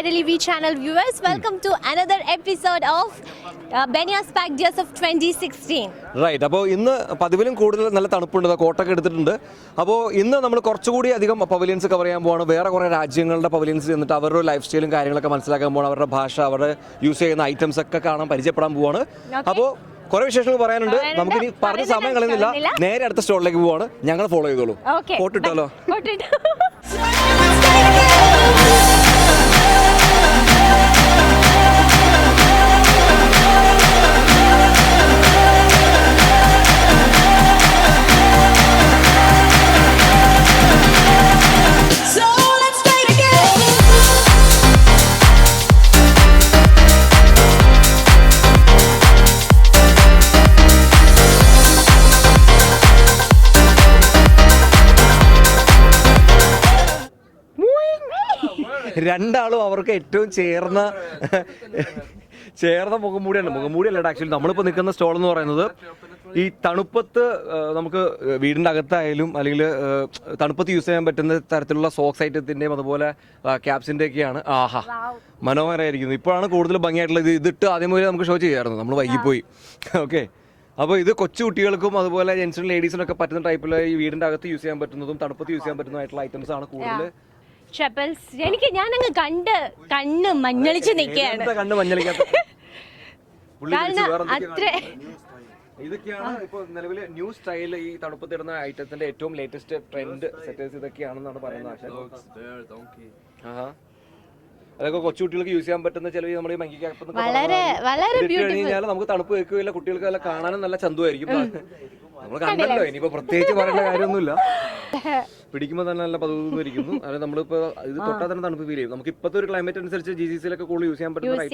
Viral EV channel viewers, welcome to another episode of Benia's Pack Days of 2016. Right. അപ്പോൾ ഇന്ന് പതിവിലും കൂടുതൽ നല്ല തണുപ്പുണ്ട്, കോട്ടൊക്കെ എടുത്തിട്ടുണ്ട്. അപ്പോൾ ഇന്ന് നമ്മൾ കുറച്ചുകൂടി അധികം പവലിയൻസ് കവർ ചെയ്യാൻ പോവാണ്. വേറെ കുറേ രാജ്യങ്ങളുടെ പവലിയൻസ് ചെന്നിട്ട് അവരുടെ ലൈഫ് സ്റ്റൈലും കാര്യങ്ങളൊക്കെ മനസ്സിലാക്കാൻ പോവാണ്. അവരുടെ ഭാഷ, അവരുടെ യൂസ് ചെയ്യുന്ന ഐറ്റംസ് ഒക്കെ കാണാൻ പരിചയപ്പെടാൻ പോവാണ്. അപ്പോൾ കുറെ വിശേഷങ്ങൾ പറയാനുണ്ട്. നമുക്കിനി പറഞ്ഞ സമയം കളയുന്നില്ല, നേരെ അടുത്ത സ്റ്റോറിലേക്ക് പോവാണ്. ഞങ്ങൾ ഫോളോ ചെയ്തോളൂ. കോട്ടിട്ടാലോ? രണ്ടാളും അവർക്ക് ഏറ്റവും ചേർന്ന മുഖംമൂടിയാണ്. മുഖംമൂടിയല്ല ആക്ച്വലി. നമ്മളിപ്പോൾ നിൽക്കുന്ന സ്റ്റോൾ എന്ന് പറയുന്നത് ഈ തണുപ്പത്ത് നമുക്ക് വീടിൻ്റെ അകത്തായാലും അല്ലെങ്കിൽ തണുപ്പത്ത് യൂസ് ചെയ്യാൻ പറ്റുന്ന തരത്തിലുള്ള സോക്സ് ഐറ്റത്തിൻ്റെയും അതുപോലെ ക്യാപ്സിൻ്റെ ഒക്കെയാണ്. ആഹാ, മനോഹരമായിരിക്കുന്നു. ഇപ്പോഴാണ് കൂടുതൽ ഭംഗിയായിട്ടുള്ളത്. ഇതിട്ട് ആദ്യം മുതലേ നമുക്ക് ഷോ ചെയ്യാമായിരുന്നു, നമ്മൾ വൈകിപ്പോയി. ഓക്കെ, അപ്പോൾ ഇത് കൊച്ചു കുട്ടികൾക്കും അതുപോലെ ജെൻസിനും ലേഡീസിനൊക്കെ പറ്റുന്ന ടൈപ്പിൽ ഈ വീടിൻ്റെ അകത്ത് യൂസ് ചെയ്യാൻ പറ്റുന്നതും തണുപ്പത്ത് യൂസ് ചെയ്യാൻ പറ്റുന്നതായിട്ടുള്ള ഐറ്റംസ് ആണ് കൂടുതൽ. എനിക്ക് ഞാനങ്ങ് കണ്ണ് മഞ്ഞളിച്ച് നിൽക്കുകയാണ്. ഇതൊക്കെയാണ് ഇപ്പോൾ നിലവിൽ ന്യൂ സ്റ്റൈൽ ഈ തണുപ്പത്തിടുന്ന ഐറ്റത്തിന്റെ ഏറ്റവും ലേറ്റസ്റ്റ് ട്രെൻഡ് സെറ്റേഴ്സ് ഇതൊക്കെയാണെന്നാണ് പറയുന്നത്. അതൊക്കെ കൊച്ചുകുട്ടികൾക്ക് യൂസ് ചെയ്യാൻ പറ്റുന്ന ചില നമ്മുടെ മങ്കി ക്യാപ്പ് കഴിഞ്ഞാൽ നമുക്ക് തണുപ്പ് വെക്കുകയില്ല, കുട്ടികൾക്ക് നല്ല കാണാനും നല്ല ചന്തമായിരിക്കും. നമ്മൾ കണ്ടല്ലോ, ഇനിയിപ്പോ പ്രത്യേകിച്ച് പറയേണ്ട കാര്യമൊന്നുമില്ല. പിടിക്കുമ്പോൾ തന്നെ നല്ല പതിവൊന്നും ഇരിക്കുന്നു. അതായത് നമ്മളിപ്പോ ഇത് തൊട്ടാൽ തന്നെ തണുപ്പ് ഫീൽ ചെയ്യും. നമുക്ക് ഇപ്പോഴത്തെ ഒരു ക്ലൈമറ്റ് അനുസരിച്ച് GCC-ലൊക്കെ കൂടുതൽ യൂസ് ചെയ്യാൻ പറ്റുന്ന